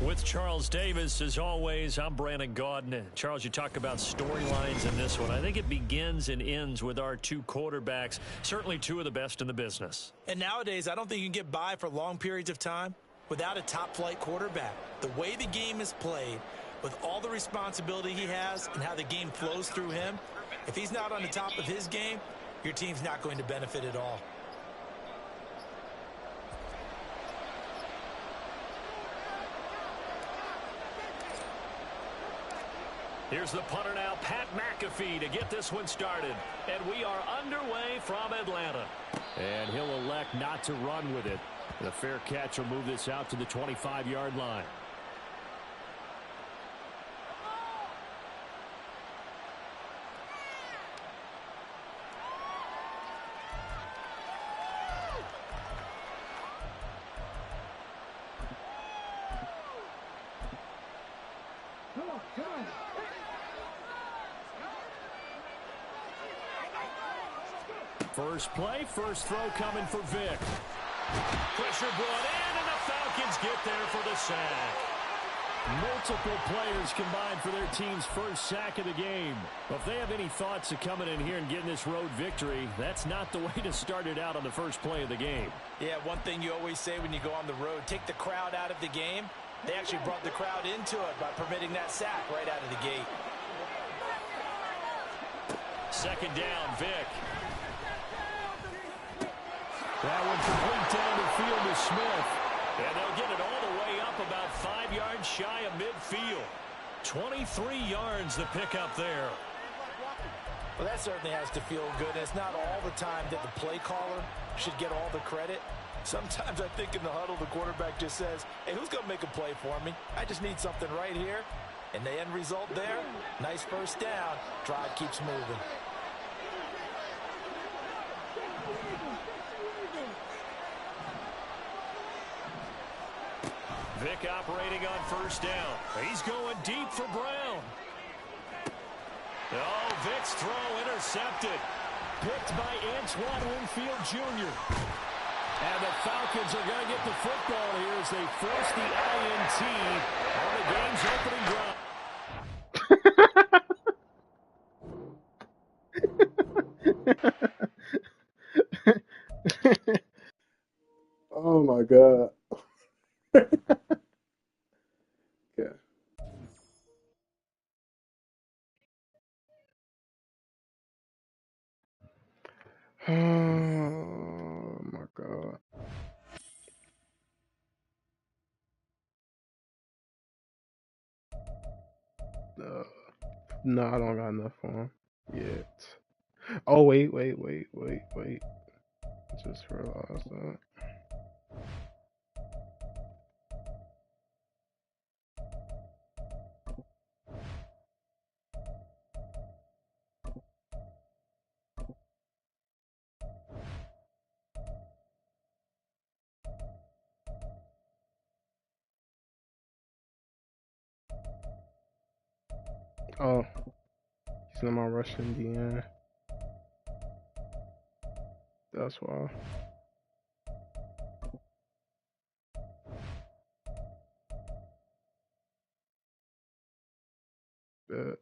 With Charles Davis, as always, I'm Brandon Gaudin. Charles, you talk about storylines in this one. I think it begins and ends with our two quarterbacks, certainly two of the best in the business. And nowadays, I don't think you can get by for long periods of time without a top-flight quarterback. The way the game is played, with all the responsibility he has and how the game flows through him, if he's not on the top of his game, your team's not going to benefit at all. Here's the punter now, Pat McAfee, to get this one started. And we are underway from Atlanta. And he'll elect not to run with it. And a fair catch will move this out to the 25-yard line. First play, first throw coming for Vic. Pressure brought in, and the Falcons get there for the sack. Multiple players combined for their team's first sack of the game. Well, if they have any thoughts of coming in here and getting this road victory, that's not the way to start it out on the first play of the game. Yeah, one thing you always say when you go on the road, take the crowd out of the game. They actually brought the crowd into it by permitting that sack right out of the gate. Second down, Vic. That one complete down the field to Smith. And they'll get it all the way up about 5 yards shy of midfield. 23 yards the pickup there. Well, that certainly has to feel good. It's not all the time that the play caller should get all the credit. Sometimes I think in the huddle, the quarterback just says, hey, who's going to make a play for me? I just need something right here. And the end result there, nice first down. Drive keeps moving. Vic operating on first down. He's going deep for Brown. Oh, Vic's throw intercepted. Picked by Antoine Winfield Jr. And the Falcons are going to get the football here as they force the INT on the game's opening drive. Oh my God. Yeah. Oh my God. No, I don't got enough for him yet. Oh, wait. I just realized that. Oh, he's in my Russian DN. That's why. Bet.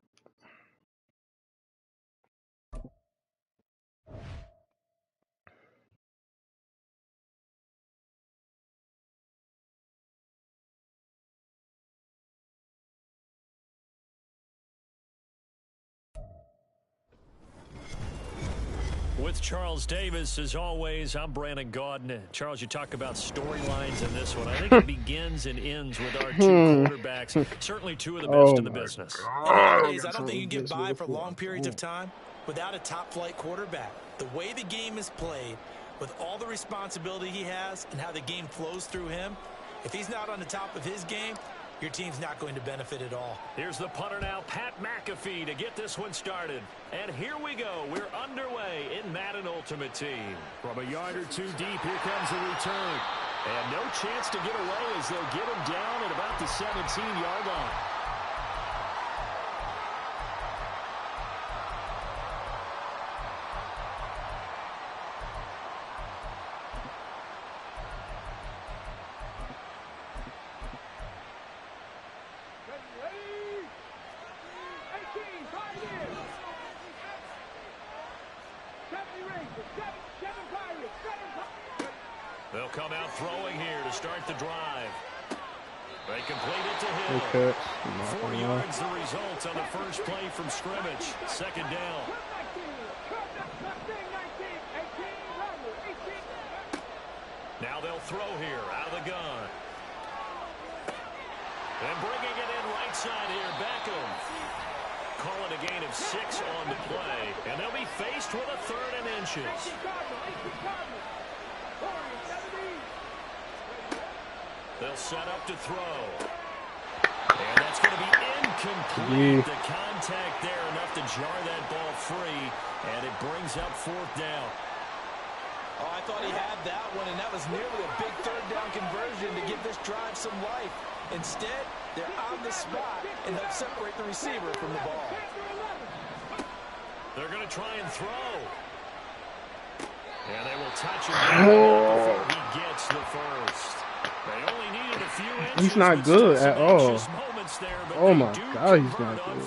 With Charles Davis, as always, I'm Brandon Gaudin. Charles, you talk about storylines in this one. I think it begins and ends with our two quarterbacks, certainly two of the best in the business. Nowadays, I don't think you can get by for long periods of time without a top-flight quarterback. The way the game is played, with all the responsibility he has and how the game flows through him, if he's not on the top of his game, your team's not going to benefit at all. Here's the punter now, Pat McAfee, to get this one started. And here we go. We're underway in Madden Ultimate Team. From a yard or two deep, here comes the return. And no chance to get away as they'll get him down at about the 17-yard line. start the drive. They complete it to Hill. Okay. 4 yards the result on the first play from scrimmage. Second down. Now they'll throw here out of the gun. And bringing it in right side here, Beckham. Call it a gain of 6 on the play. And they'll be faced with a 3rd and inches. They'll set up to throw. And that's going to be incomplete. The contact there enough to jar that ball free. And it brings up 4th down. Oh, I thought he had that one, and that was nearly a big 3rd down conversion to give this drive some life. Instead, they're on the spot and help separate the receiver from the ball. They're going to try and throw. And they will touch him before he gets the first. They only needed a few inches. He's not good at all. There, oh my God, he's not good.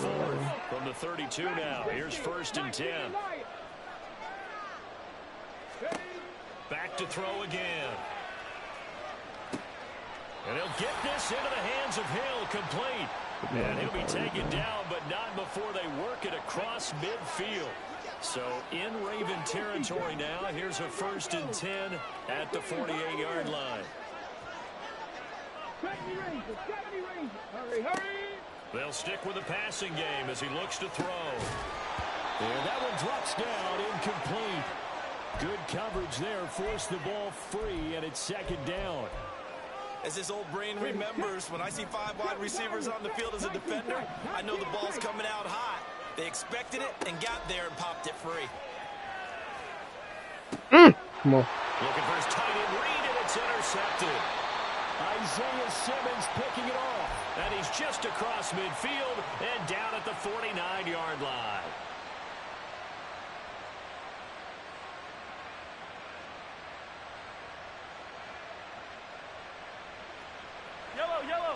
From the 32 now, here's 1st and 10. Back to throw again. And he'll get this into the hands of Hill, complete. And he'll be taken down, but not before they work it across midfield. So in Raven territory now, here's a 1st and 10 at the 48-yard line. They'll stick with the passing game as he looks to throw. And that one drops down, incomplete. Good coverage there, forced the ball free, and it's 2nd down. As this old brain remembers, when I see 5 wide receivers on the field as a defender, I know the ball's coming out hot. They expected it and got there and popped it free. Come on. Looking for his tight end read, and it's intercepted. Isaiah Simmons picking it off. And he's just across midfield and down at the 49-yard line. Yellow.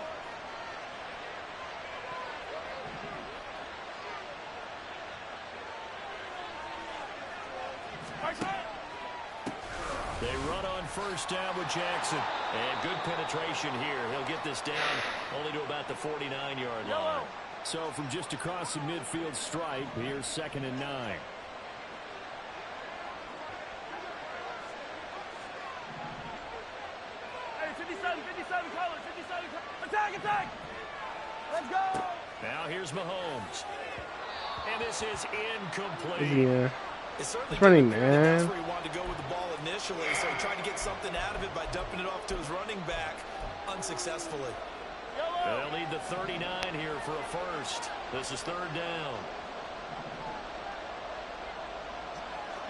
They run on 1st down with Jackson. And good penetration here. He'll get this down only to about the 49-yard line. So from just across the midfield stripe, here's 2nd and 9. Hey, 57, colors, 57. Attack! Let's go! Now here's Mahomes. And this is incomplete. Yeah. It's certainly running, man. man. That's where he wanted to go with the ball initially, so he tried to get something out of it by dumping it off to his running back unsuccessfully. They'll need the 39 here for a first. This is 3rd down.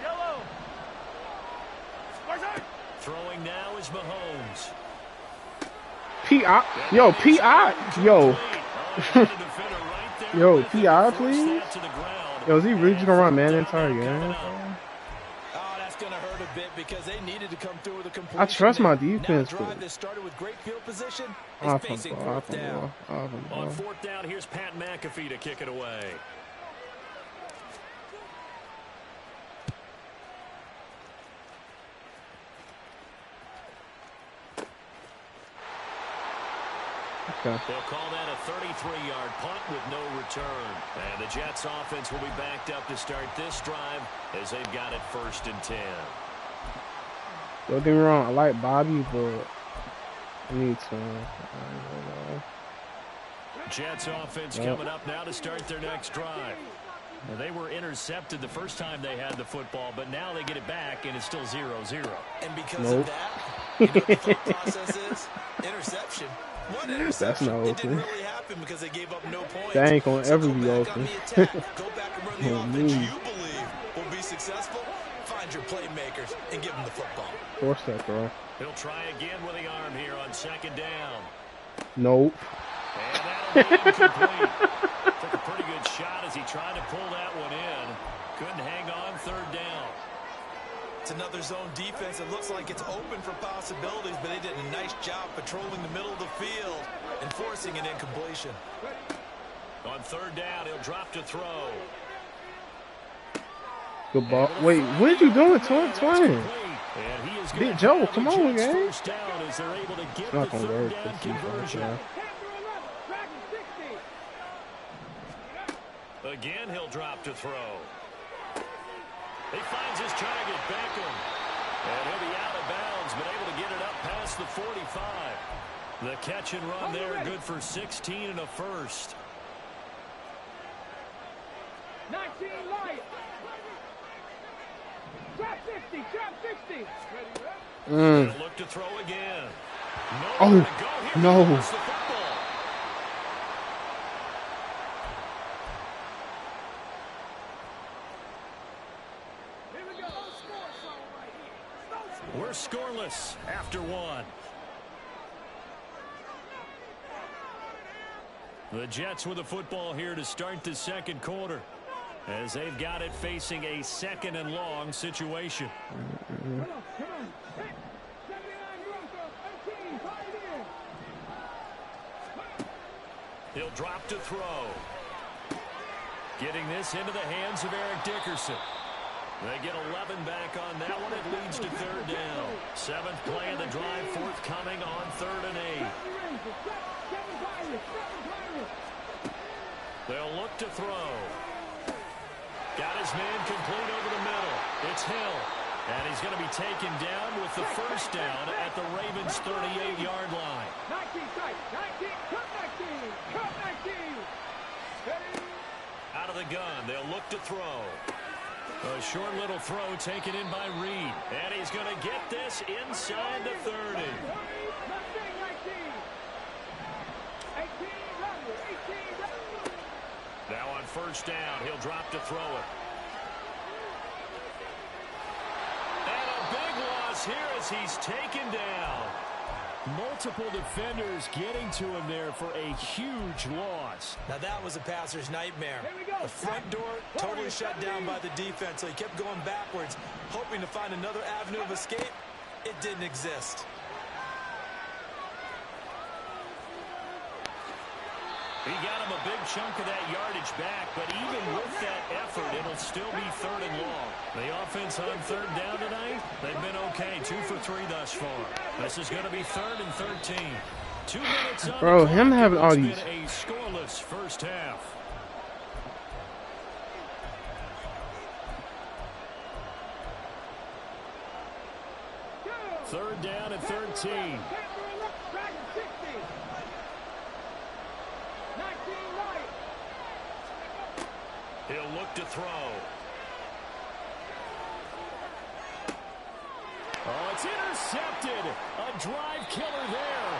Yellow. Throwing now is Mahomes. P.I. Yo, P.I. Yo. Yo, P.I. please. Yo, is he really just gonna run man entire game? Oh, that's gonna hurt a bit because they needed to come through with a completion. I trust my defense. Now, drive that started with great field position is Off facing ball. 4th down. On 4th down, here's Pat McAfee to kick it away. Okay. They'll call that a 33-yard punt with no return. And the Jets offense will be backed up to start this drive as they've got it 1st and 10. Don't get me wrong, I like Bobby, but I need some. I don't know. Jets offense coming up now to start their next drive. Now, they were intercepted the first time they had the football, but now they get it back, and it's still 0-0. And because of that, you know what the thought process is? Interception. One interception. It didn't really happen because they gave up no points. That ain't gonna ever be open. Go back and run the offense you believe will be successful. Find your playmakers and give them the football. Force that throw. He'll try again with the arm here on 2nd down. Nope. And that'll be incomplete. Took a pretty good shot as he tried to pull that one in. Couldn't hang on 3rd down. It's another zone defense. It looks like it's open for possibilities, but they did a nice job patrolling the middle of the field and forcing an incompletion. On 3rd down, he'll drop to throw. Good ball. Wait, what did you do with Twin? And he is Big Joe, come on, man. First down as they're able to get the third down conversion. Again, he'll drop to throw. He finds his target, Beckham. And he'll be out of bounds, but able to get it up past the 45. The catch and run there, good for 16 and a first. 19 light. Drop 60, drop 60. They'll look to throw again. Oh, no. We're scoreless after one. The Jets with the football here to start the second quarter, as they've got it facing a second and long situation. He'll drop to throw. Getting this into the hands of Eric Dickerson. They get 11 back on that one. It leads to third down. Seventh play of the drive, forthcoming on 3rd and 8. They'll look to throw. Got his man complete over the middle. It's Hill. And he's going to be taken down with the first down at the Ravens' 38-yard line. 19, cut 19. Out of the gun, they'll look to throw. A short little throw taken in by Reed. And he's going to get this inside the 30. Now on first down, he'll drop to throw it. And a big loss here as he's taken down. Multiple defenders getting to him there for a huge loss. Now that was a passer's nightmare. The front door totally shut down by the defense, so he kept going backwards, hoping to find another avenue of escape. It didn't exist. He got him a big chunk of that yardage back, but even with that effort, it'll still be 3rd and long. The offense on 3rd down tonight, they've been okay, 2 for 3 thus far. This is going to be 3rd and 13. 2 minutes on bro, the him clock. having all It's these. been a scoreless first half. Third down at 13. He'll look to throw. Oh, it's intercepted. A drive killer there.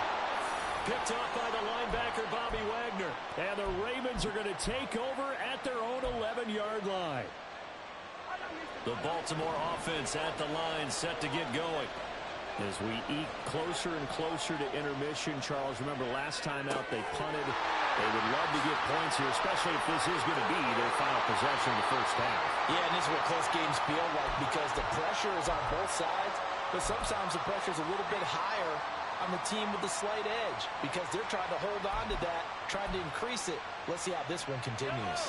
Picked off by the linebacker, Bobby Wagner. And the Ravens are going to take over at their own 11-yard line. The Baltimore offense at the line, set to get going. As we eke closer and closer to intermission, Charles, remember last time out they punted. They would love to get points here, especially if this is going to be their final possession of the first half. Yeah, and this is what close games feel like because the pressure is on both sides, but sometimes the pressure is a little bit higher on the team with the slight edge because they're trying to hold on to that, trying to increase it. Let's see how this one continues.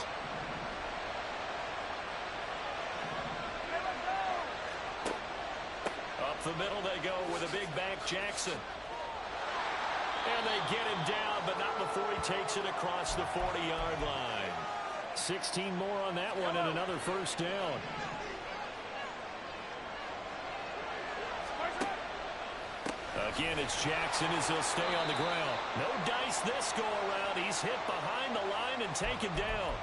Up the middle they go with a big back Jackson. And they get him down, but not before he takes it across the 40-yard line. 16 more on that one and another first down. Again, it's Jackson as he'll stay on the ground. No dice this go around. He's hit behind the line and taken down.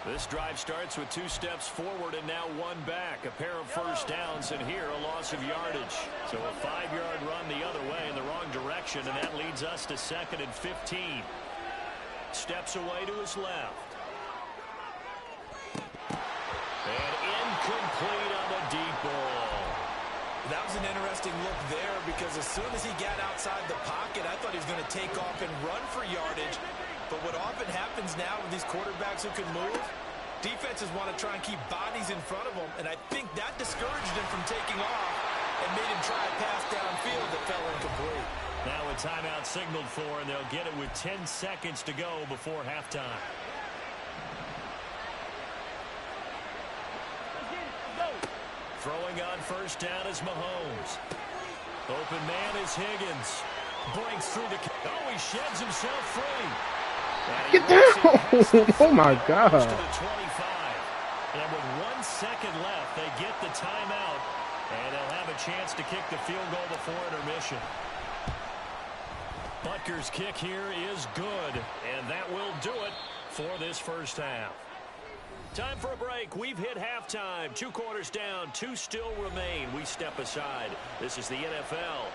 This drive starts with 2 steps forward and now 1 back. A pair of first downs, and here a loss of yardage. So a 5-yard run the other way in the wrong direction, and that leads us to 2nd and 15. Steps away to his left. And incomplete on the deep ball. That was an interesting look there because as soon as he got outside the pocket, I thought he was going to take off and run for yardage. But what often happens now with these quarterbacks who can move, defenses want to try and keep bodies in front of them, and I think that discouraged him from taking off and made him try a pass downfield that fell incomplete. Now a timeout signaled for, and they'll get it with 10 seconds to go before halftime. Throwing on first down is Mahomes. Open man is Higgins. Breaks through the... Oh, he sheds himself free. Get down! Oh, my God. To the 25. And with 1 second left, they get the timeout. And they'll have a chance to kick the field goal before intermission. Butker's kick here is good. And that will do it for this first half. Time for a break. We've hit halftime. 2 quarters down. 2 still remain. We step aside. This is the NFL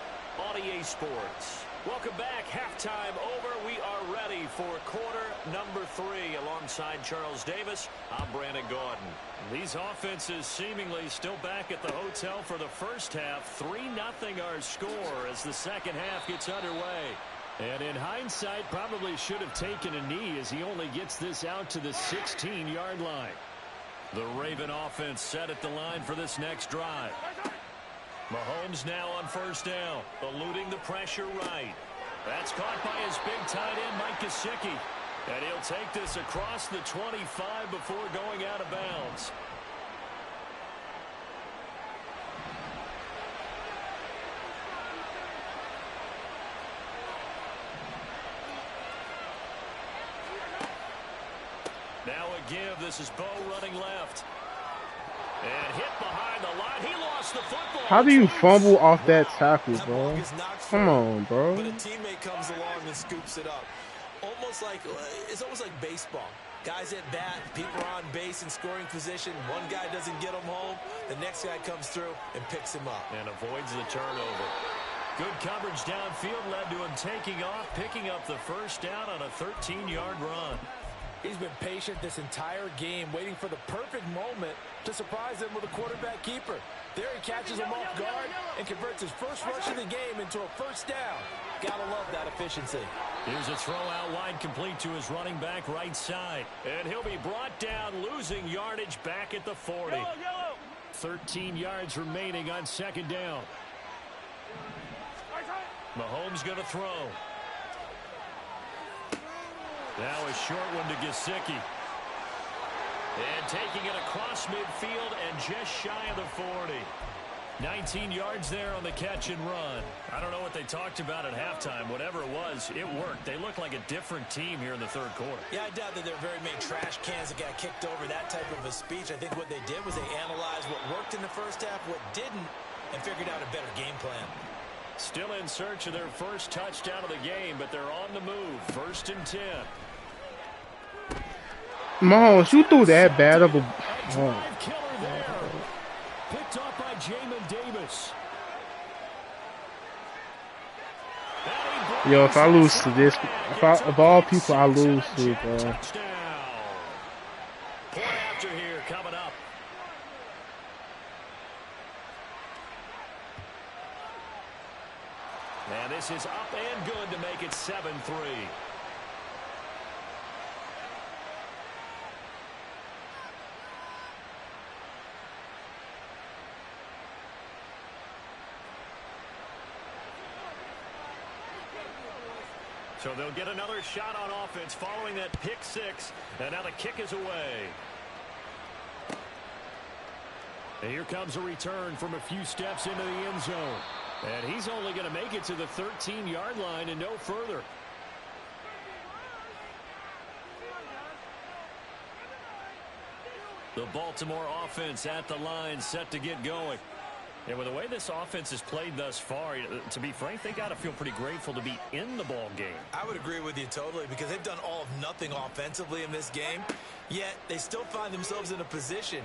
on EA Sports. Welcome back. Halftime over. We are ready for quarter number 3. Alongside Charles Davis, I'm Brandon Gaudin. These offenses seemingly still back at the hotel for the first half. 3-0 our score as the second half gets underway. And in hindsight, probably should have taken a knee as he only gets this out to the 16-yard line. The Raven offense set at the line for this next drive. Mahomes now on first down, eluding the pressure right. That's caught by his big tight end, Mike Gesicki. And he'll take this across the 25 before going out of bounds. Now a give. This is Bo running left. And hit behind the line. He lost the football. How do you fumble off that tackle, bro? Come on, bro. But a teammate comes along and scoops it up. It's almost like baseball. Guys at bat, people are on base in scoring position. One guy doesn't get him home. The next guy comes through and picks him up. And avoids the turnover. Good coverage downfield led to him taking off, picking up the first down on a 13-yard run. He's been patient this entire game, waiting for the perfect moment to surprise them with a quarterback keeper. There he catches him off guard and converts his first rush of the game into a first down. Gotta love that efficiency. Here's a throw out wide, complete to his running back right side. And he'll be brought down, losing yardage back at the 40. 13 yards remaining on second down. Mahomes going to throw. Now a short one to Gesicki. And taking it across midfield and just shy of the 40. 19 yards there on the catch and run. I don't know what they talked about at halftime. Whatever it was, it worked. They look like a different team here in the third quarter. Yeah, I doubt that there are very many trash cans that got kicked over, that type of a speech. I think what they did was they analyzed what worked in the first half, what didn't, and figured out a better game plan. Still in search of their first touchdown of the game, but they're on the move. 1st and 10. Mahomes, you threw that bad of a... Oh. Killer there. Picked off by Jamin Davis. Yo, if I lose to this, of all people I lose to, bro. Point after here coming up. And this is up and good to make it 7-3. So they'll get another shot on offense following that pick 6. And now the kick is away. And here comes a return from a few steps into the end zone. And he's only going to make it to the 13-yard line and no further. The Baltimore offense at the line, set to get going. And with the way this offense has played thus far, to be frank, they got to feel pretty grateful to be in the ball game. I would agree with you totally, because they've done all of nothing offensively in this game, yet they still find themselves in a position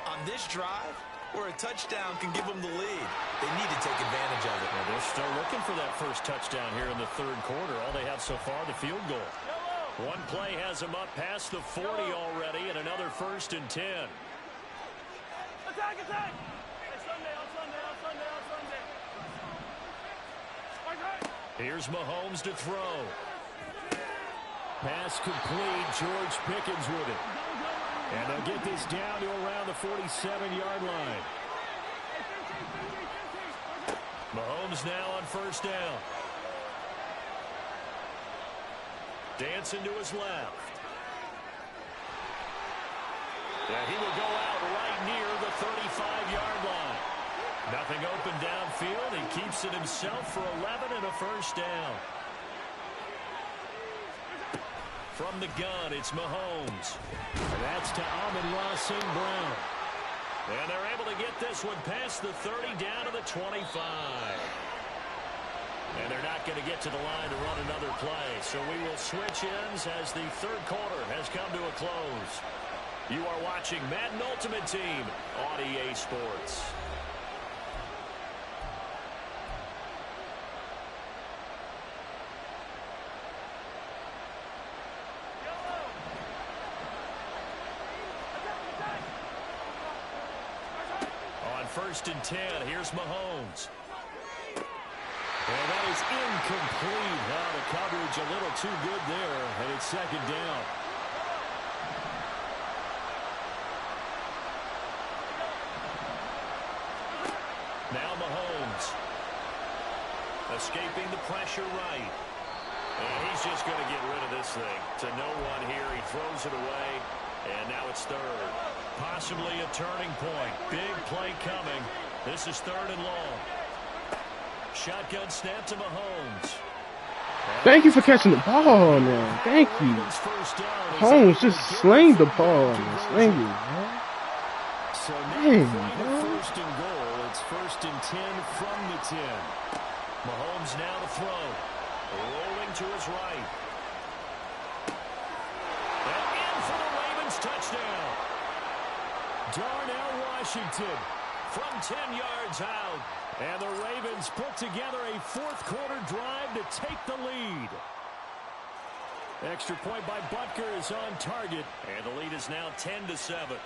on this drive where a touchdown can give them the lead. They need to take advantage of it. Well, they're still looking for that first touchdown here in the third quarter. All they have so far, the field goal. One play has them up past the 40 already, and another 1st and 10. Attack, attack! Here's Mahomes to throw. Pass complete. George Pickens with it. And they'll get this down to around the 47-yard line. Mahomes now on first down. Dancing to his left. And he will go out right near the 35-yard line. keeps it himself for 11 and a first down. From the gun, it's Mahomes. And that's to Amon-Ra St. Brown. And they're able to get this one past the 30 down to the 25. And they're not going to get to the line to run another play. So we will switch ends as the third quarter has come to a close. You are watching Madden Ultimate Team on EA Sports. On 1st and 10, here's Mahomes. And that is incomplete. The coverage a little too good there, and it's 2nd down. Now Mahomes. Escaping the pressure right. And he's just going to get rid of this thing. To no one here. He throws it away, and now it's 3rd. Possibly a turning point. Big play coming. This is 3rd and long. Shotgun snap to Mahomes. Thank you for catching the ball, man. Thank you. Mahomes just slang the ball. Slang it, man. So now 1st and goal. It's 1st and 10 from the 10. Mahomes now to throw. Rolling to his right. And in for the Ravens touchdown. Darnell Washington from 10 yards out. And the Ravens put together a 4th quarter drive to take the lead. Extra point by Butker is on target. And the lead is now 10-7.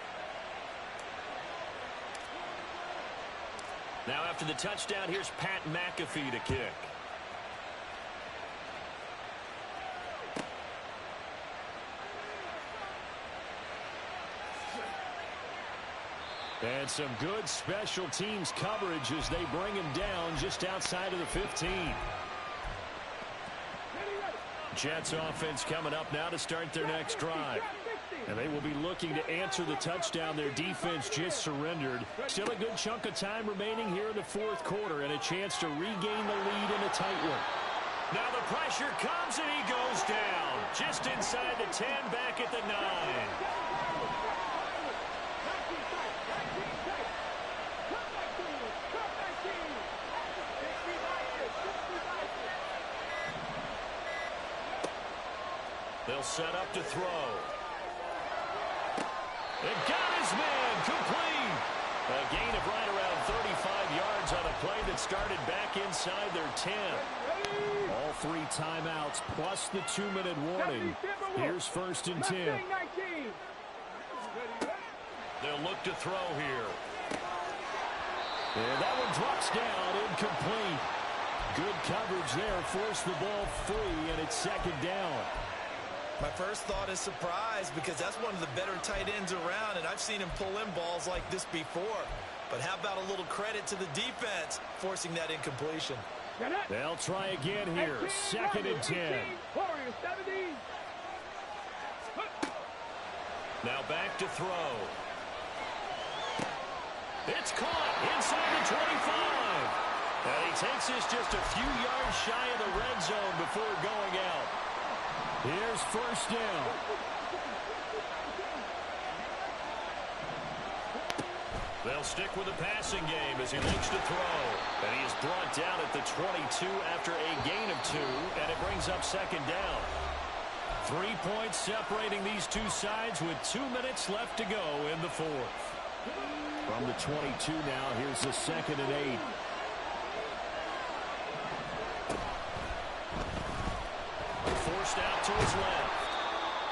Now after the touchdown, here's Pat McAfee to kick. And some good special teams coverage as they bring him down just outside of the 15. Jets offense coming up now to start their next drive. And they will be looking to answer the touchdown their defense just surrendered. Still a good chunk of time remaining here in the 4th quarter and a chance to regain the lead in a tight one. Now the pressure comes and he goes down. Just inside the 10, back at the 9. They'll set up to throw. It got his man complete. A gain of right around 35 yards on a play that started back inside their 10. All 3 timeouts plus the 2-minute warning. Here's 1st and 10. They'll look to throw here. And that one drops down, incomplete. Good coverage there, forced the ball free, and it's 2nd down. My first thought is surprise because that's one of the better tight ends around, and I've seen him pull in balls like this before. But how about a little credit to the defense forcing that incompletion? They'll try again here. 2nd and 10. Now back to throw. It's caught inside the 25. And he takes this just a few yards shy of the red zone before going out. Here's 1st down. They'll stick with the passing game as he looks to throw. And he is brought down at the 22 after a gain of 2, and it brings up 2nd down. 3 points separating these two sides with 2 minutes left to go in the 4th. From the 22 now, here's the 2nd and 8. Forced out to his left.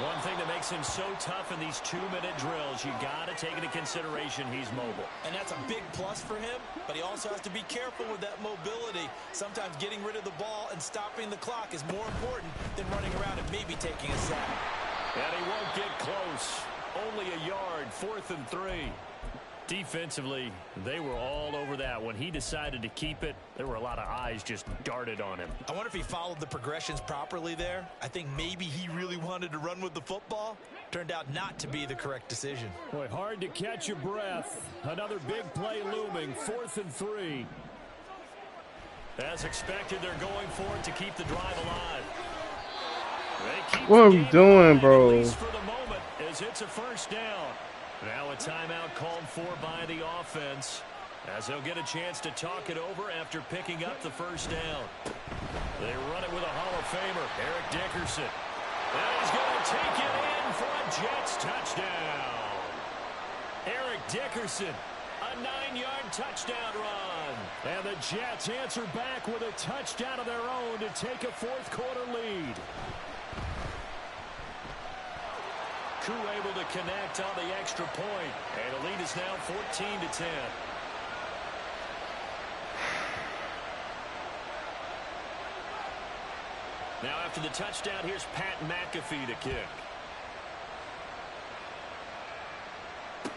One thing that makes him so tough in these 2-minute drills, you got to take into consideration he's mobile. And that's a big plus for him, but he also has to be careful with that mobility. Sometimes getting rid of the ball and stopping the clock is more important than running around and maybe taking a sack. And he won't get close. Only a yard, 4th and 3. Defensively, they were all over that. When he decided to keep it, there were a lot of eyes just darted on him. I wonder if he followed the progressions properly there. I think maybe he really wanted to run with the football. Turned out not to be the correct decision. Boy, hard to catch your breath. Another big play looming, 4th and 3. As expected, they're going for it to keep the drive alive. They keep What are the we game doing, alive, bro? at least for the moment, as it's a first down. Now a timeout called for by the offense, as they'll get a chance to talk it over after picking up the first down. They run it with a Hall of Famer, Eric Dickerson. And he's going to take it in for a Jets touchdown. Eric Dickerson, a 9-yard touchdown run. And the Jets answer back with a touchdown of their own to take a fourth-quarter lead. Koo able to connect on the extra point. And the lead is now 14-10. Now after the touchdown, here's Pat McAfee to kick.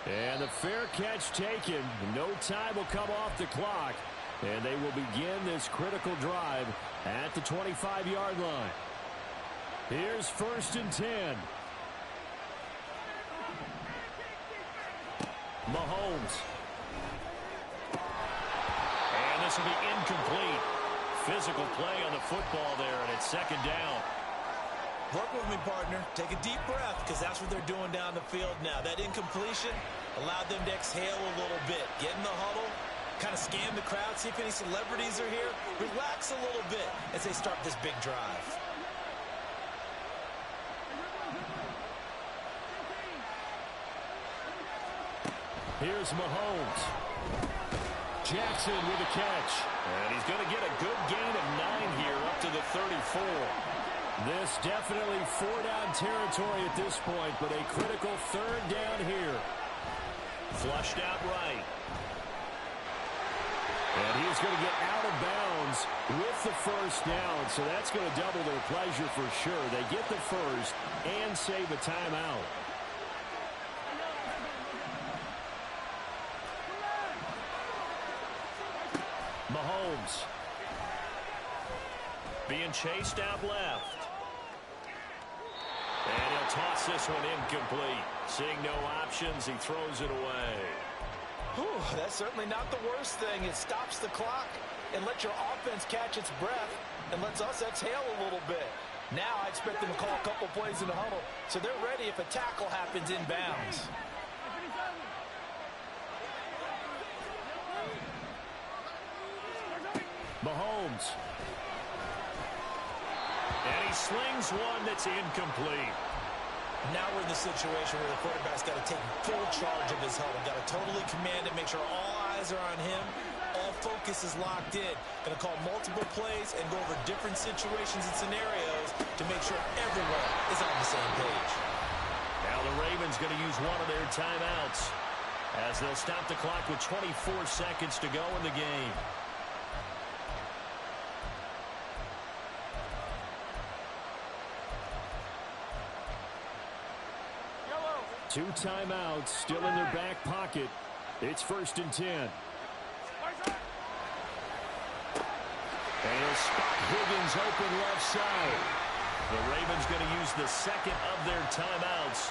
And the fair catch taken. No time will come off the clock. And they will begin this critical drive at the 25-yard line. Here's 1st and 10. Mahomes. And this will be incomplete. Physical play on the football there, and it's 2nd down. Work with me, partner. Take a deep breath, because that's what they're doing down the field now. That incompletion allowed them to exhale a little bit. Get in the huddle, kind of scan the crowd, see if any celebrities are here. Relax a little bit as they start this big drive. Here's Mahomes. Jackson with a catch. And he's going to get a good gain of 9 here up to the 34. This definitely 4-down territory at this point, but a critical 3rd down here. Flushed out right. And he's going to get out of bounds with the 1st down, so that's going to double their pleasure for sure. They get the 1st and save a timeout. Mahomes being chased out left. And he'll toss this one incomplete. Seeing no options, he throws it away. Whew, that's certainly not the worst thing. It stops the clock and lets your offense catch its breath and lets us exhale a little bit. Now I expect them to call a couple plays in the huddle, so they're ready if a tackle happens inbounds. Mahomes. And he slings one that's incomplete. Now we're in the situation where the quarterback's got to take full charge of his huddle. Got to totally command it, make sure all eyes are on him. All focus is locked in. Going to call multiple plays and go over different situations and scenarios to make sure everyone is on the same page. Now the Ravens going to use one of their timeouts as they'll stop the clock with 24 seconds to go in the game. Two timeouts still in their back pocket. It's 1st and 10. And he'll spot Higgins open left side. The Ravens going to use the 2nd of their timeouts.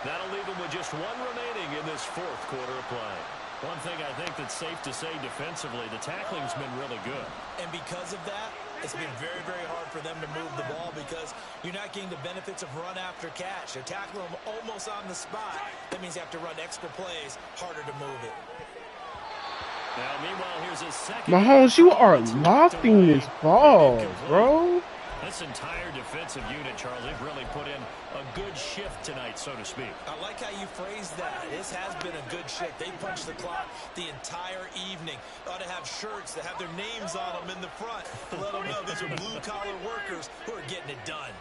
That'll leave them with just 1 remaining in this 4th quarter of play. One thing I think that's safe to say defensively, the tackling's been really good. And because of that, it's been very, very hard for them to move the ball because you're not getting the benefits of run after catch. They're tackling them almost on the spot. That means you have to run extra plays, harder to move it. Now, meanwhile, here's a 2nd. Mahomes, you are lofting this ball, bro. This entire defensive unit, Charles, they've really put in a good shift tonight, so to speak. I like how you phrased that. This has been a good shift. They punched the clock the entire evening. They ought to have shirts that have their names on them in the front to let them know these are blue-collar workers who are getting it done.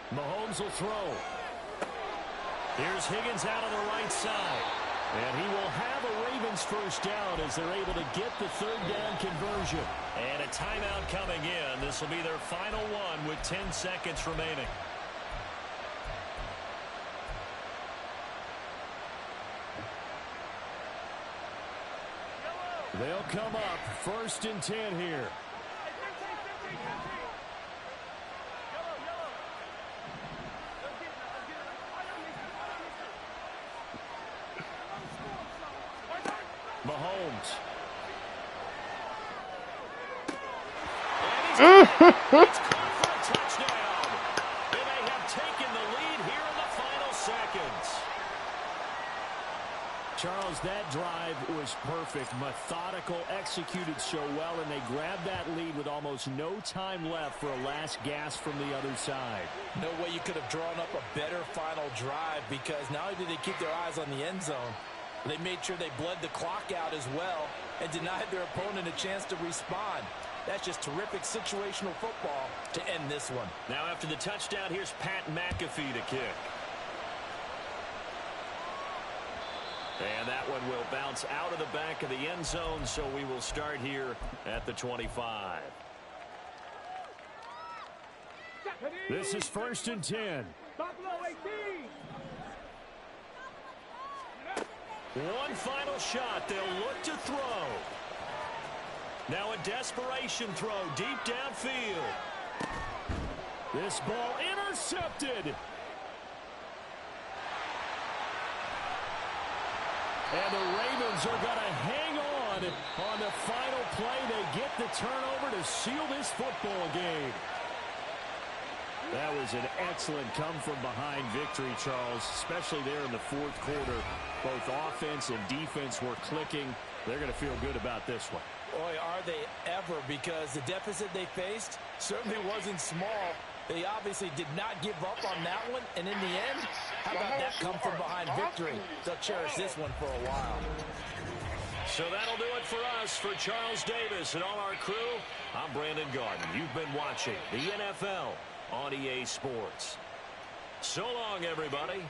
Mahomes will throw. Here's Higgins out on the right side. And he will have a Ravens 1st down as they're able to get the 3rd down conversion. And a timeout coming in. This will be their final one with 10 seconds remaining. They'll come up 1st and 10 here. It's caught for a touchdown. And they have taken the lead here in the final seconds. Charles, that drive was perfect. Methodical, executed so well, and they grabbed that lead with almost no time left for a last gasp from the other side. No way you could have drawn up a better final drive, because not only did they keep their eyes on the end zone, they made sure they bled the clock out as well and denied their opponent a chance to respond. That's just terrific situational football to end this one. Now after the touchdown, here's Pat McAfee to kick. And that one will bounce out of the back of the end zone, so we will start here at the 25. This is 1st and 10. Buffalo 18. One final shot. They'll look to throw. Now a desperation throw deep downfield. This ball intercepted. And the Ravens are going to hang on the final play. They get the turnover to seal this football game. That was an excellent come-from-behind victory, Charles, especially there in the fourth quarter. Both offense and defense were clicking. They're going to feel good about this one. Boy, are they ever, because the deficit they faced certainly wasn't small. They obviously did not give up on that one, and in the end, how about that come-from-behind victory? They'll cherish this one for a while. So that'll do it for us. For Charles Davis and all our crew, I'm Brandon Garden. You've been watching the NFL on EA Sports. So long, everybody.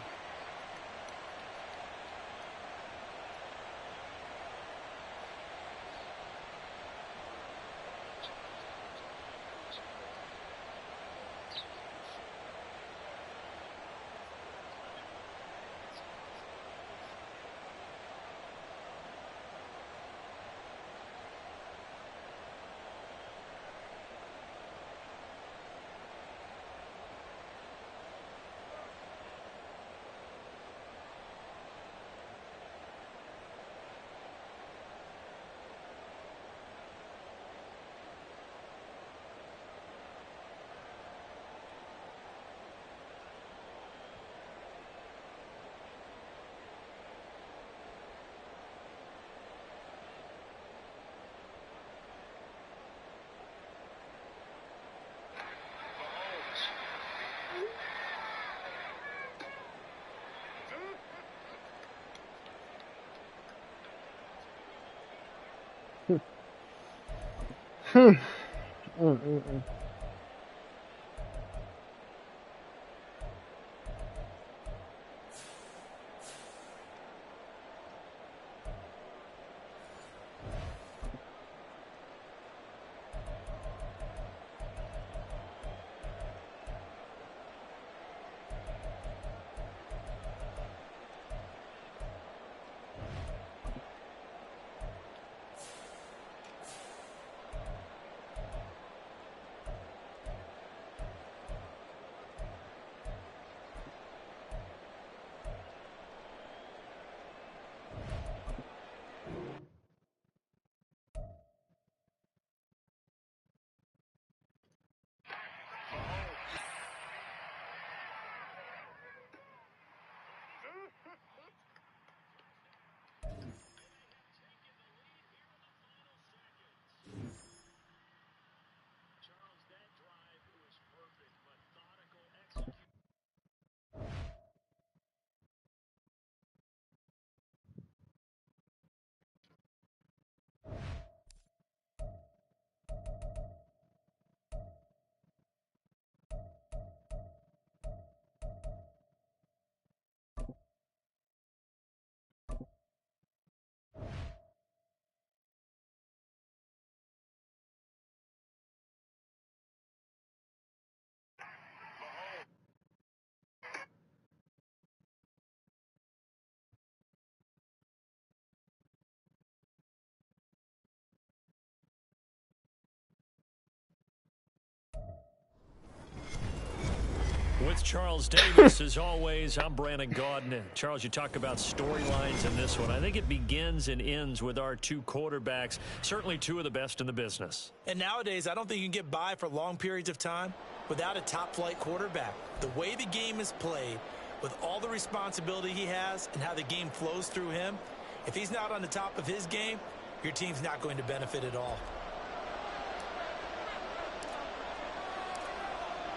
With Charles Davis, as always, I'm Brandon Gaudin. Charles, you talk about storylines in this one. I think it begins and ends with our two quarterbacks, certainly two of the best in the business. And nowadays, I don't think you can get by for long periods of time without a top-flight quarterback. The way the game is played, with all the responsibility he has and how the game flows through him, if he's not on the top of his game, your team's not going to benefit at all.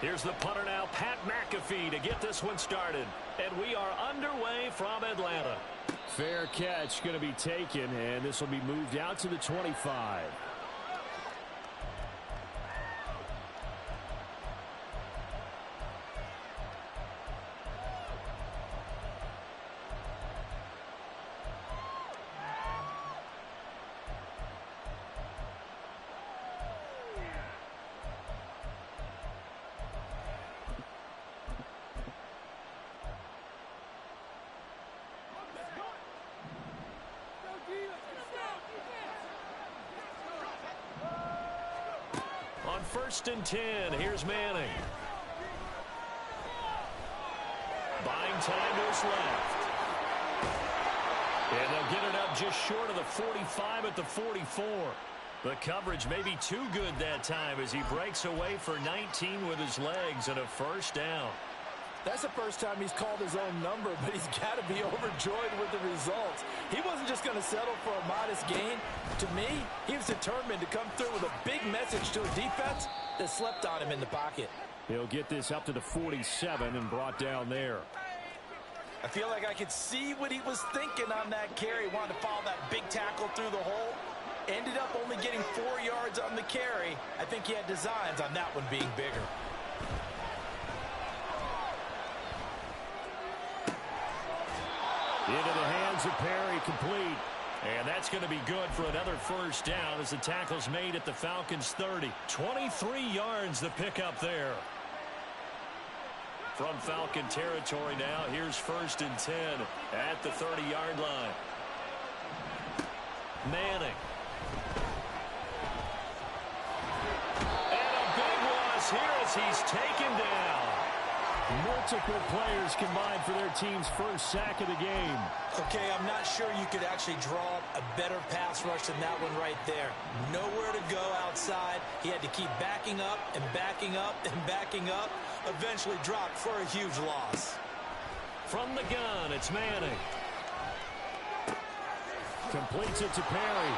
Here's the punter now, Pat McAfee, to get this one started. And we are underway from Atlanta. Fair catch going to be taken, and this will be moved out to the 25. On 1st and 10, here's Manning. Buying time to his left. And they'll get it up just short of the 45 at the 44. The coverage may be too good that time as he breaks away for 19 with his legs and a first down. That's the first time he's called his own number, but he's got to be overjoyed with the results. He wasn't just going to settle for a modest gain. To me, he was determined to come through with a big message to a defense that slept on him in the pocket. He'll get this up to the 47 and brought down there. I feel like I could see what he was thinking on that carry. Wanted to follow that big tackle through the hole. Ended up only getting 4 yards on the carry. I think he had designs on that one being bigger. Into the hands of Perry, complete. And that's going to be good for another first down as the tackle's made at the Falcons' 30. 23 yards the pickup there. From Falcon territory now, here's 1st and 10 at the 30-yard line. Manning. And a big loss here as he's taken down. Multiple players combined for their team's first sack of the game. Okay, I'm not sure you could actually draw up a better pass rush than that one right there. Nowhere to go outside. He had to keep backing up and backing up and backing up. Eventually dropped for a huge loss. From the gun, it's Manning. Completes it to Perry.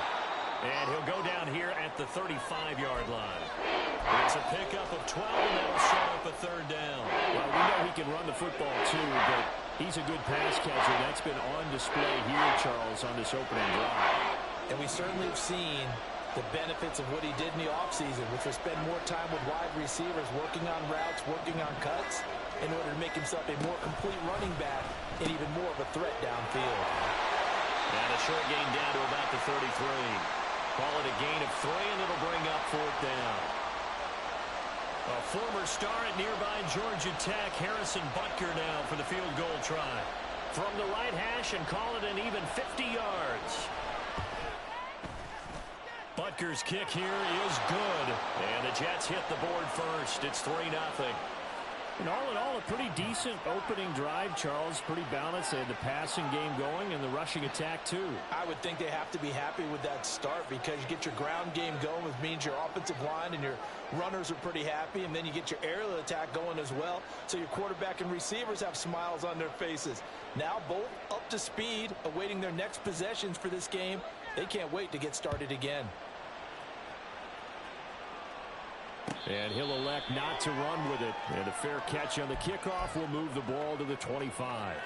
And he'll go down here at the 35-yard line. It's a pickup of 12, and that'll set up a third down. Well, we know he can run the football, too, but he's a good pass catcher. That's been on display here, Charles, on this opening drive. And we certainly have seen the benefits of what he did in the offseason, which was spend more time with wide receivers, working on routes, working on cuts, in order to make himself a more complete running back and even more of a threat downfield. And a short gain down to about the 33. Call it a gain of 3, and it'll bring up 4th down. A former star at nearby Georgia Tech, Harrison Butker now for the field goal try. From the right hash and call it an even 50 yards. Butker's kick here is good. And the Jets hit the board first. It's 3-0. And all in all, a pretty decent opening drive, Charles. Pretty balanced. They had the passing game going and the rushing attack, too. I would think they have to be happy with that start because you get your ground game going, which means your offensive line and your runners are pretty happy, and then you get your aerial attack going as well, so your quarterback and receivers have smiles on their faces. Now both up to speed, awaiting their next possessions for this game. They can't wait to get started again. And he'll elect not to run with it. And a fair catch on the kickoff will move the ball to the 25.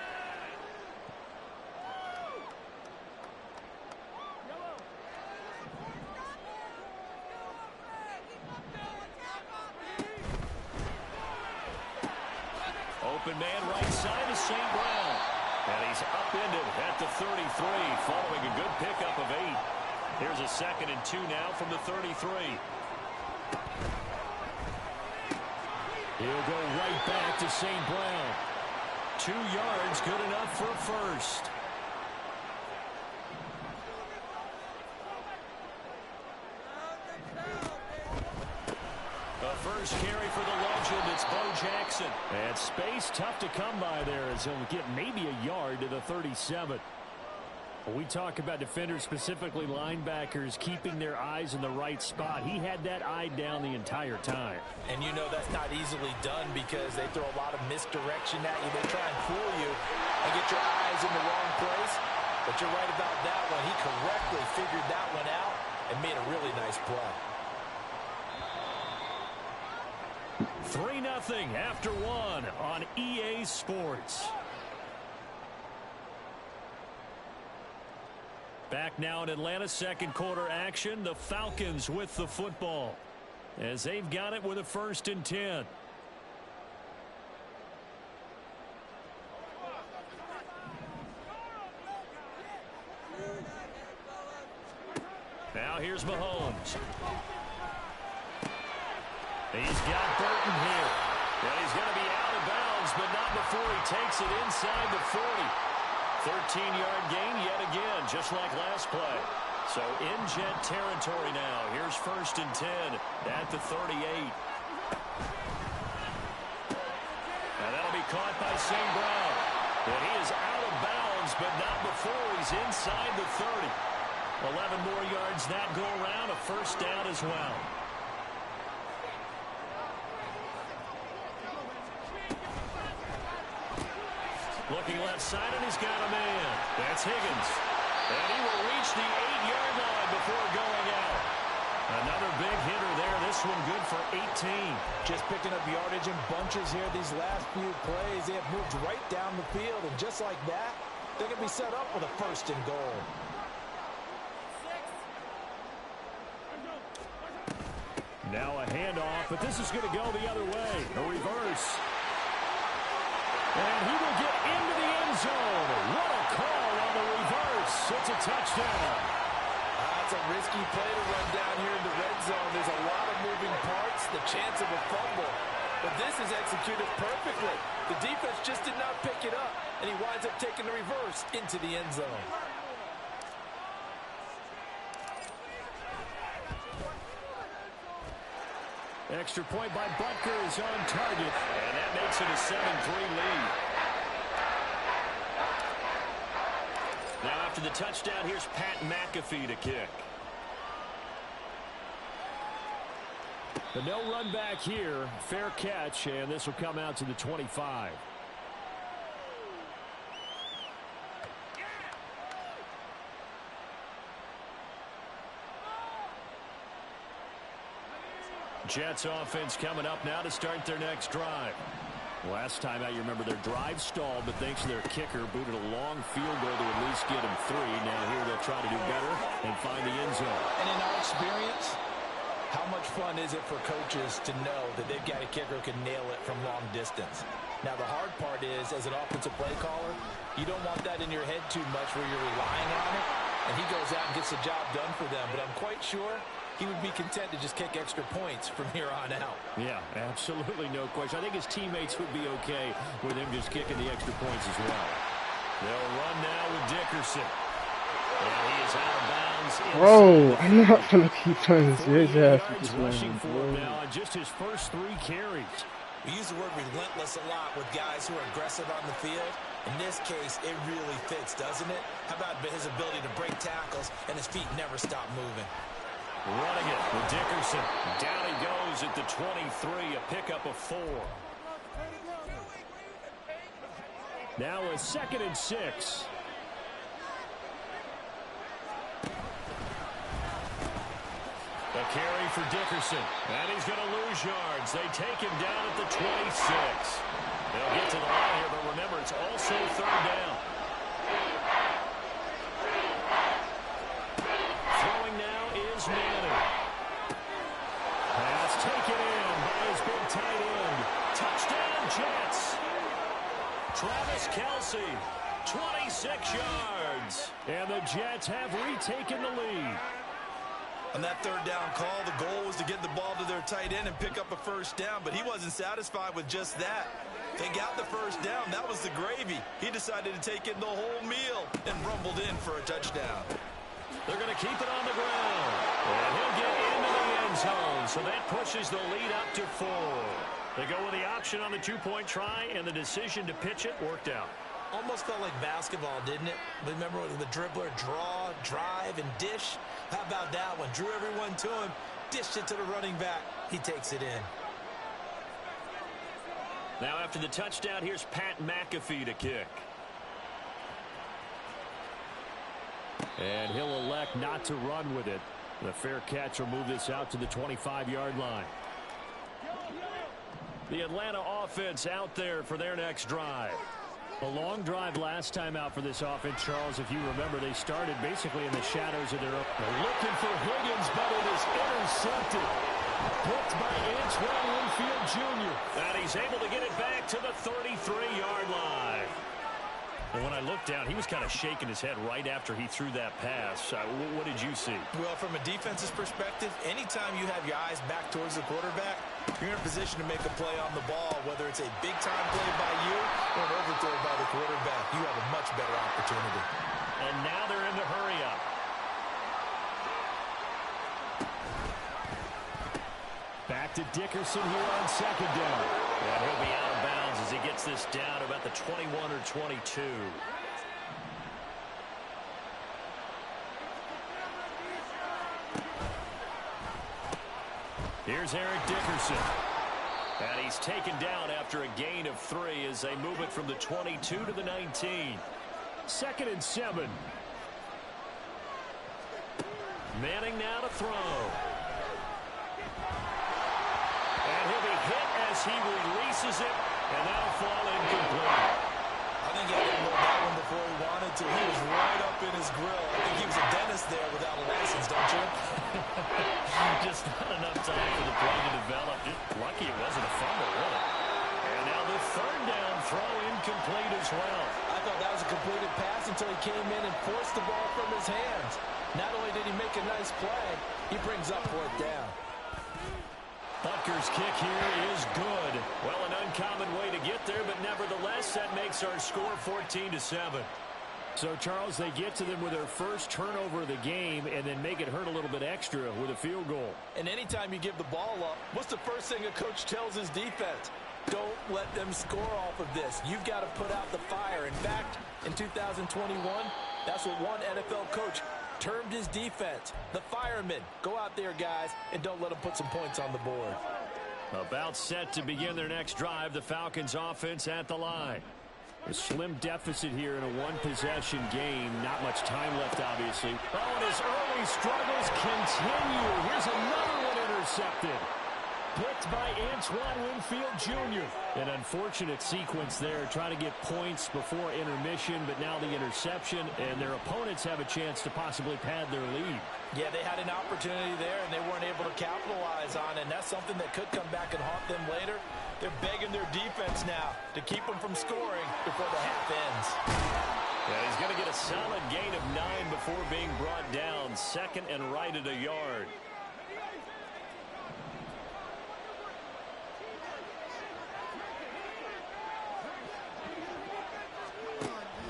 Open man right side is St. Brown. And he's upended at the 33 following a good pickup of 8. Here's a 2nd and 2 now from the 33. He'll go right back to St. Brown. 2 yards, good enough for a first. A first carry for the legend. It's Bo Jackson. And space tough to come by there as he'll get maybe a yard to the 37. We talk about defenders, specifically linebackers, keeping their eyes in the right spot. He had that eye down the entire time. And you know that's not easily done because they throw a lot of misdirection at you. They try and fool you and get your eyes in the wrong place. But you're right about that one. He correctly figured that one out and made a really nice play. 3-0 after one on EA Sports. Back now in Atlanta, second quarter action. The Falcons with the football as they've got it with a 1st and 10. Now here's Mahomes. He's got Burton here. And he's going to be out of bounds, but not before he takes it inside the 40. 13-yard gain yet again, just like last play. So in Jet territory now. Here's 1st and 10 at the 38. And that'll be caught by St. Brown. And he is out of bounds, but not before he's inside the 30. 11 more yards that go around, a 1st down as well. Looking left side, and he's got a man. That's Higgins. And he will reach the 8-yard line before going out. Another big hitter there. This one good for 18. Just picking up yardage in bunches here these last few plays. They have moved right down the field, and just like that, they're going to be set up with a 1st and goal. Now a handoff, but this is going to go the other way. A reverse. And he will get into the end zone. What a call on the reverse. It's a touchdown. That's a risky play to run down here in the red zone. There's a lot of moving parts, the chance of a fumble. But this is executed perfectly. The defense just did not pick it up, and he winds up taking the reverse into the end zone. Extra point by Butker is on target, and that makes it a 7-3 lead. Now after the touchdown, here's Pat McAfee to kick. The no run back here, fair catch, and this will come out to the 25. Jets offense coming up now to start their next drive. Last time out, you remember their drive stalled, but thanks to their kicker, booted a long field goal to at least get them 3. Now here they'll try to do better and find the end zone. And in our experience, how much fun is it for coaches to know that they've got a kicker who can nail it from long distance? Now the hard part is, as an offensive play caller, you don't want that in your head too much where you're relying on it, and he goes out and gets the job done for them. But I'm quite sure he would be content to just kick extra points from here on out. Yeah, absolutely no question. I think his teammates would be okay with him just kicking the extra points as well. They'll run now with Dickerson. And he is out of bounds. Bro, I'm not going to keep trying to his ass with this rushing man, for him now on just his first 3 carries. We use the word relentless a lot with guys who are aggressive on the field. In this case, it really fits, doesn't it? How about his ability to break tackles and his feet never stop moving? Running it with Dickerson. Down he goes at the 23, a pickup of 4. Now a 2nd and 6. A carry for Dickerson. And he's going to lose yards. They take him down at the 26. They'll get to the line here, but remember, it's also 3rd down. Throwing now is Manning. Pass taken in by his big tight end. Touchdown, Jets. Travis Kelce, 26 yards. And the Jets have retaken the lead. On that 3rd down call, the goal was to get the ball to their tight end and pick up a 1st down, but he wasn't satisfied with just that. They got the 1st down. That was the gravy. He decided to take in the whole meal and rumbled in for a touchdown. They're going to keep it on the ground. And he'll get into the end zone. so that pushes the lead up to 4. They go with the option on the two-point try, and the decision to pitch it worked out. Almost felt like basketball, didn't it? Remember the dribbler, draw, drive, and dish? How about that one? Drew everyone to him, dished it to the running back. He takes it in. Now after the touchdown, here's Pat McAfee to kick. And he'll elect not to run with it. The fair catch will move this out to the 25-yard line. The Atlanta offense out there for their next drive. A long drive last time out for this offense, Charles. If you remember, they started basically in the shadows of their own. Looking for Higgins, but it is intercepted. Picked by Antoine Winfield Jr. And he's able to get it back to the 33-yard line. Well, when I looked down, he was kind of shaking his head right after he threw that pass. What did you see? Well, from a defense's perspective, anytime you have your eyes back towards the quarterback, you're in a position to make a play on the ball, whether it's a big-time play by you or an overthrow by the quarterback. You have a much better opportunity. And now they're in the hurry-up. Back to Dickerson here on second down. And he'll be out of bounds as he gets this down about the 21 or 22. Here's Eric Dickerson. And he's taken down after a gain of 3 as they move it from the 22 to the 19. 2nd and 7. Manning now to throw. And he'll be hit as he releases it, and that'll fall incomplete. I think he had to load that one before he wanted to. He was right up in his grill. I think he was a dentist there without a license, don't you? Just not enough time for the play to develop. Lucky it wasn't a fumble, really. And now the 3rd down throw incomplete as well. I thought that was a completed pass until he came in and forced the ball from his hands. Not only did he make a nice play, he brings up 4th down. Butker's kick here is good. Well, an uncommon way to get there, but nevertheless, that makes our score 14-7. So, Charles, they get to them with their first turnover of the game and then make it hurt a little bit extra with a field goal. And anytime you give the ball up, what's the first thing a coach tells his defense? Don't let them score off of this. You've got to put out the fire. In fact, in 2021, that's what one NFL coach termed his defense, the firemen. Go out there, guys, and don't let them put some points on the board. About set to begin their next drive, the Falcons offense at the line. A slim deficit here in a one-possession game. Not much time left, obviously. Oh, and his early struggles continue. Here's another one intercepted. Picked by Antoine Winfield Jr. An unfortunate sequence there, trying to get points before intermission, but now the interception, and their opponents have a chance to possibly pad their lead. Yeah, they had an opportunity there, and they weren't able to capitalize on it, and that's something that could come back and haunt them later. They're begging their defense now to keep them from scoring before the half ends. Yeah, he's going to get a solid gain of 9 before being brought down. 2nd and right at a yard.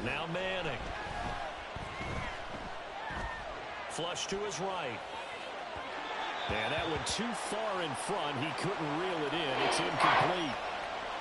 Now Manning. Flush to his right. And that went too far in front. He couldn't reel it in. It's incomplete.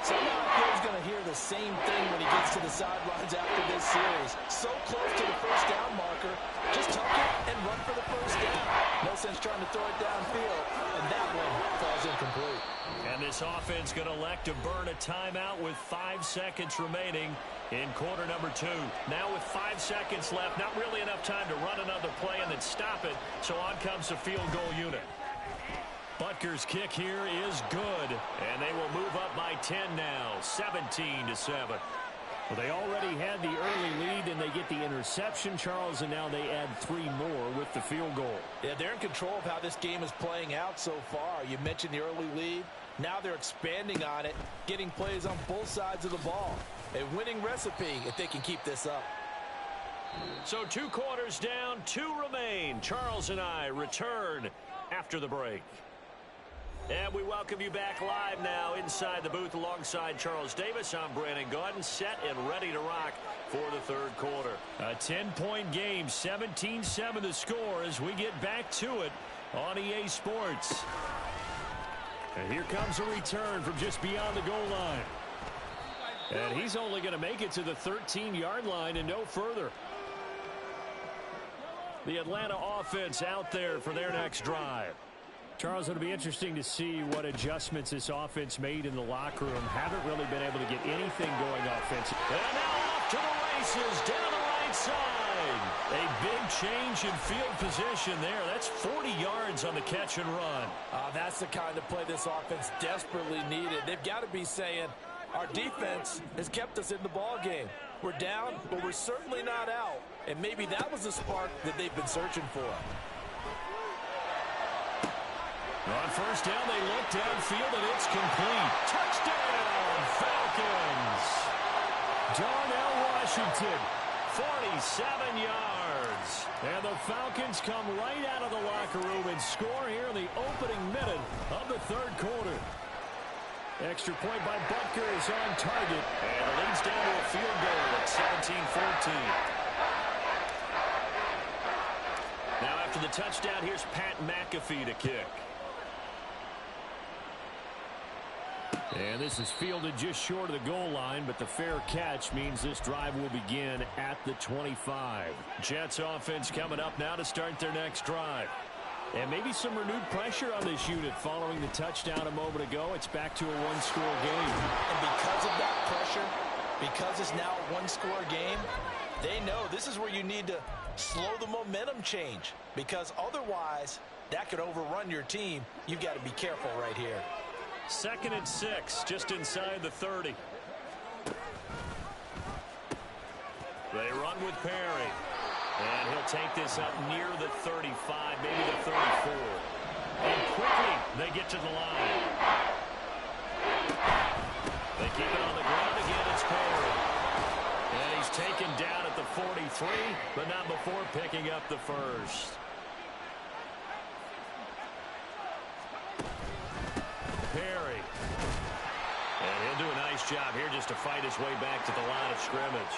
Somehow I feel he's going to hear the same thing when he gets to the sidelines after this series. So close to the first down marker. Just tuck it and run for the first down. No sense trying to throw it downfield. And that one falls incomplete. And this offense going to elect to burn a timeout with 5 seconds remaining in quarter number 2. Now with 5 seconds left, not really enough time to run another play and then stop it. So on comes the field goal unit. Butker's kick here is good, and they will move up by 10 now, 17-7. Well, they already had the early lead, and they get the interception, Charles, and now they add 3 more with the field goal. Yeah, they're in control of how this game is playing out so far. You mentioned the early lead. Now they're expanding on it, getting plays on both sides of the ball. A winning recipe if they can keep this up. So 2 quarters down, 2 remain. Charles and I return after the break. And we welcome you back live now inside the booth alongside Charles Davis. I'm Brandon Gaudin, set and ready to rock for the 3rd quarter. A 10-point game, 17-7 the score as we get back to it on EA Sports. And here comes a return from just beyond the goal line. And he's only going to make it to the 13-yard line and no further. The Atlanta offense out there for their next drive. Charles, it'll be interesting to see what adjustments this offense made in the locker room. Haven't really been able to get anything going offensively. And now off to the races down the right side. A big change in field position there. That's 40 yards on the catch and run. That's the kind of play this offense desperately needed. They've got to be saying, our defense has kept us in the ball game. We're down, but we're certainly not out. And maybe that was the spark that they've been searching for. On first down, they look downfield, and it's complete. Touchdown, Falcons. Darnell Washington, 47 yards. And the Falcons come right out of the locker room and score here in the opening minute of the third quarter. Extra point by Butker is on target, and it leads down to a field goal at 17-14. Now after the touchdown, here's Pat McAfee to kick. And this is fielded just short of the goal line, but the fair catch means this drive will begin at the 25. Jets offense coming up now to start their next drive. And maybe some renewed pressure on this unit following the touchdown a moment ago. It's back to a one-score game. And because of that pressure, because it's now a one-score game, they know this is where you need to slow the momentum change. Because otherwise, that could overrun your team. You've got to be careful right here. 2nd and 6, just inside the 30. They run with Perry. And he'll take this up near the 35, maybe the 34. And quickly, they get to the line. They keep it on the ground again. It's Perry. And he's taken down at the 43, but not before picking up the first. Perry. And he'll do a nice job here just to fight his way back to the line of scrimmage.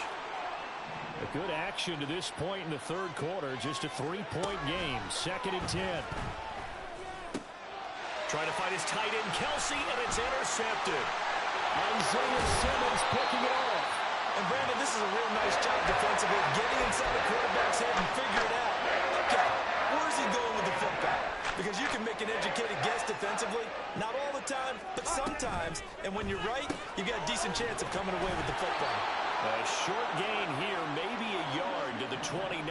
A good action to this point in the third quarter. Just a 3-point game. 2nd and 10. Trying to find his tight end, Kelsey, and it's intercepted. Isaiah Simmons picking it off. And Brandon, this is a real nice job defensively, getting inside the quarterback's head and figure it out. Okay, where is he going with the football? Because you can make an educated guess defensively. Not all the time, but sometimes. And when you're right, you've got a decent chance of coming away with the football. A short gain here, maybe a yard to the 29.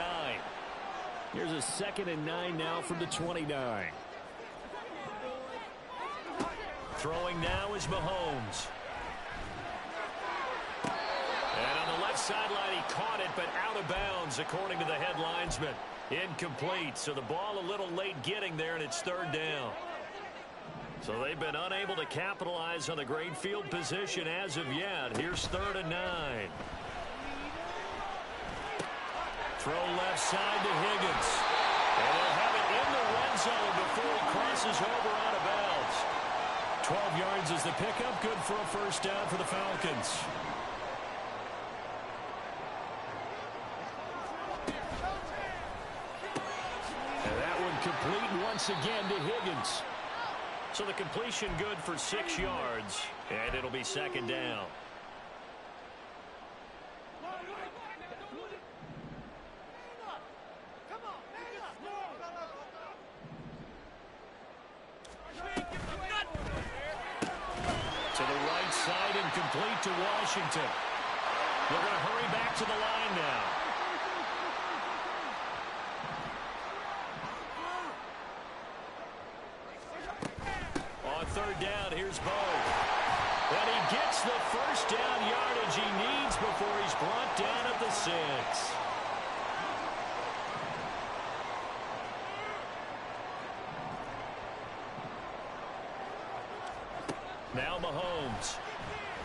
Here's a 2nd and 9 now from the 29. Throwing now is Mahomes. And on the left sideline, he caught it, but out of bounds, according to the head linesman. Incomplete, so the ball a little late getting there, and it's 3rd down. So they've been unable to capitalize on the great field position as of yet. Here's 3rd and 9. Throw left side to Higgins. And they'll have it in the red zone before he crosses over out of bounds. 12 yards is the pickup. Good for a first down for the Falcons. And that one complete once again to Higgins. So the completion good for 6 yards, and it'll be 2nd down. To the right side and complete to Washington. They're going to hurry back to the line now. On 3rd down, here's Bo. And he gets the first down yardage he needs before he's brought down at the 6. Now Mahomes.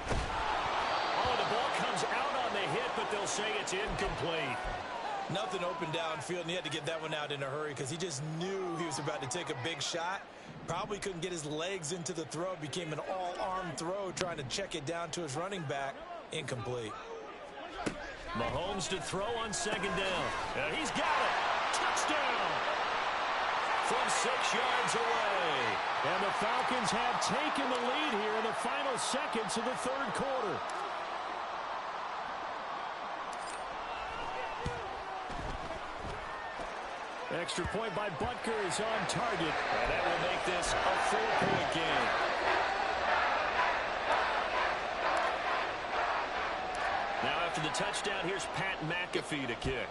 Oh, the ball comes out on the hit, but they'll say it's incomplete. Nothing open downfield, and he had to get that one out in a hurry because he just knew he was about to take a big shot. Probably couldn't get his legs into the throw. Became an all-arm throw trying to check it down to his running back. Incomplete. Mahomes to throw on 2nd down. And he's got it. Touchdown. from 6 yards away. And the Falcons have taken the lead here in the final seconds of the third quarter. Extra point by Butker is on target. And that will make this a 4-point game. Now after the touchdown, here's Pat McAfee to kick.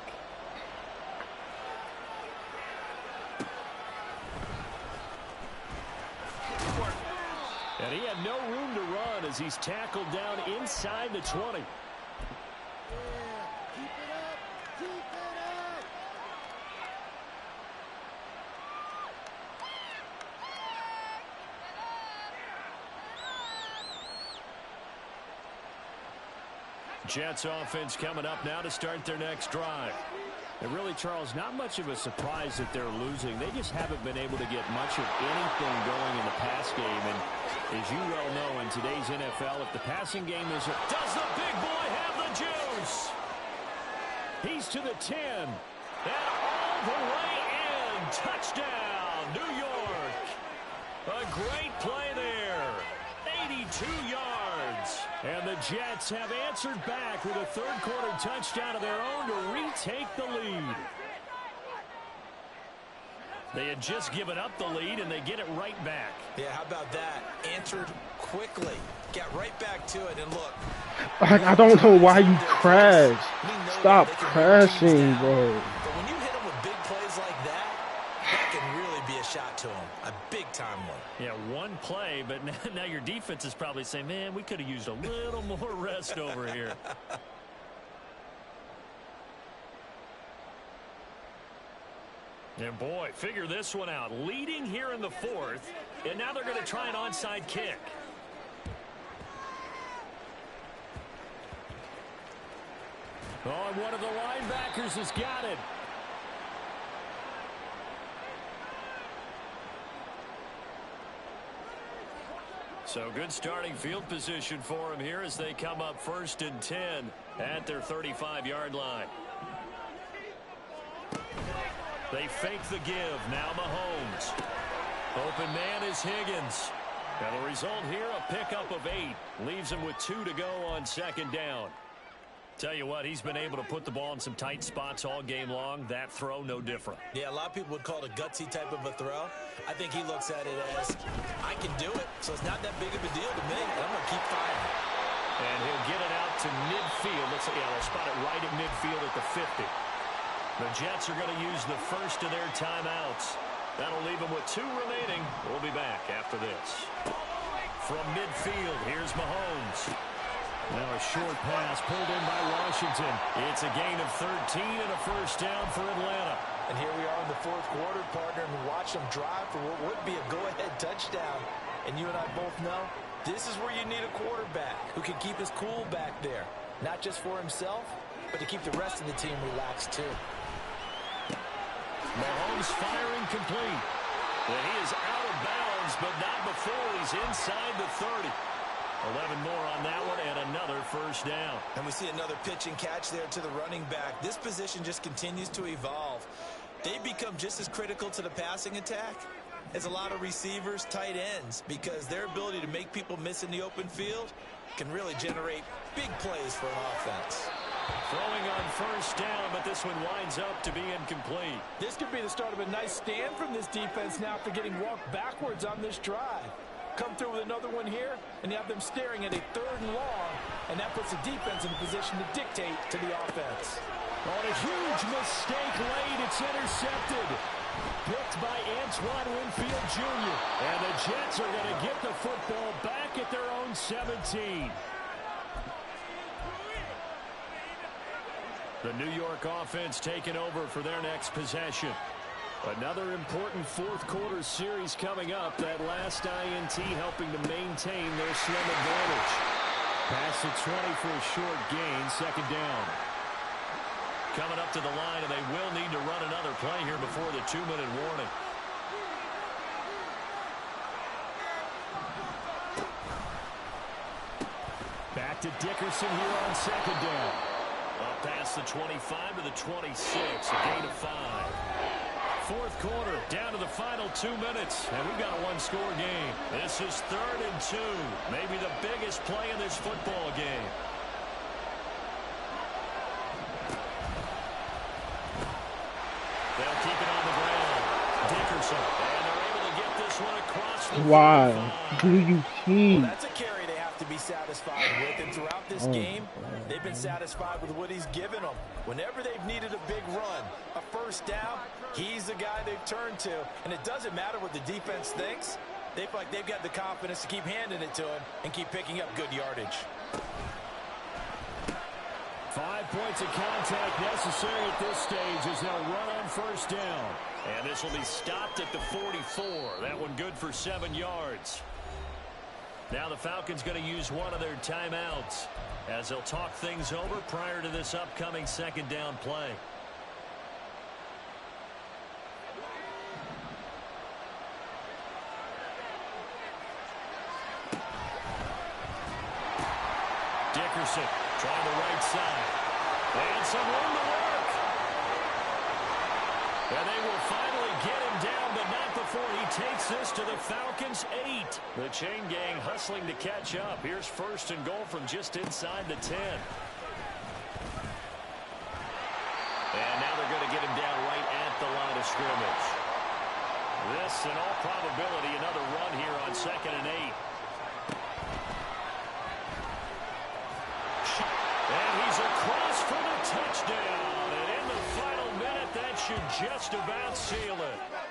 And he had no room to run as he's tackled down inside the 20. Jets offense coming up now to start their next drive. And really, Charles, not much of a surprise that they're losing. They just haven't been able to get much of anything going in the pass game. And as you well know, in today's NFL, if the passing game is... Does the big boy have the juice? He's to the 10. And all the way in. Touchdown, New York. A great play there. 82 yards. And the Jets have answered back with a third-quarter touchdown of their own to retake the lead. They had just given up the lead, and they get it right back. Yeah, how about that? Answered quickly. Got right back to it, and look. I don't know why you crash. Stop crashing, bro. But when you hit them with big plays like that, that can really be a shot to them. A big-time one. Yeah, one play, but now your defense is probably saying, man, we could have used a little more rest over here. And boy, figure this one out. Leading here in the fourth, and now they're going to try an onside kick. Oh, and one of the linebackers has got it. So good starting field position for him here as they come up 1st and 10 at their 35-yard line. They fake the give. Now Mahomes. Open man is Higgins. And the result here, a pickup of 8. Leaves him with 2 to go on 2nd down. Tell you what, he's been able to put the ball in some tight spots all game long. That throw, no different. Yeah, a lot of people would call it a gutsy type of a throw. I think he looks at it as, I can do it, so it's not that big of a deal to me, and I'm going to keep firing. And he'll get it out to midfield. Looks like, yeah, they'll spot it right at midfield at the 50. The Jets are going to use the first of their timeouts. That'll leave them with 2 remaining. We'll be back after this. From midfield, here's Mahomes. Now a short pass pulled in by Washington. It's a gain of 13 and a first down for Atlanta. And here we are in the fourth quarter, partner, and watch them drive for what would be a go-ahead touchdown. And you and I both know this is where you need a quarterback who can keep his cool back there. Not just for himself, but to keep the rest of the team relaxed too. Mahomes firing complete. And he is out of bounds, but not before he's inside the 30. 11 more on that one, and another first down. And we see another pitch and catch there to the running back. This position just continues to evolve. They become just as critical to the passing attack as a lot of receivers, tight ends, because their ability to make people miss in the open field can really generate big plays for an offense. Throwing on first down, but this one winds up to be incomplete. This could be the start of a nice stand from this defense now after getting walked backwards on this drive. Come through with another one here, and you have them staring at a 3rd and long, and that puts the defense in a position to dictate to the offense. On a huge mistake late, it's intercepted. Picked by Antoine Winfield Jr. And the Jets are going to get the football back at their own 17. The New York offense taking over for their next possession. Another important fourth-quarter series coming up. That last INT helping to maintain their slim advantage. Pass the 20 for a short gain, 2nd down. Coming up to the line, and they will need to run another play here before the 2-minute warning. Back to Dickerson here on 2nd down. Up past the 25 to the 26, a gain of 5. Fourth quarter, down to the final 2 minutes, and we've got a one-score game. This is 3rd and 2, maybe the biggest play in this football game. They'll keep it on the ground. Dickerson, and they're able to get this one across the Why do you keep? Well, that's a carry they have to be satisfied with, and throughout this game, they've been satisfied with what he's given them. Whenever they've needed a big run, a first down, he's the guy they've turned to. And it doesn't matter what the defense thinks. They feel like they've got the confidence to keep handing it to him and keep picking up good yardage. 5 points of contact necessary at this stage as they'll run on first down. And this will be stopped at the 44. That one good for 7 yards. Now the Falcons going to use one of their timeouts as they'll talk things over prior to this upcoming second down play. Dickerson trying the right side. And some room to work. And they will finally get him down, but not before he takes this to the Falcons' 8. The chain gang hustling to catch up. Here's 1st and goal from just inside the 10. And now they're going to get him down right at the line of scrimmage. This, in all probability, another run here on 2nd and 8. And he's across for the touchdown. And in the final minute, that should just about seal it.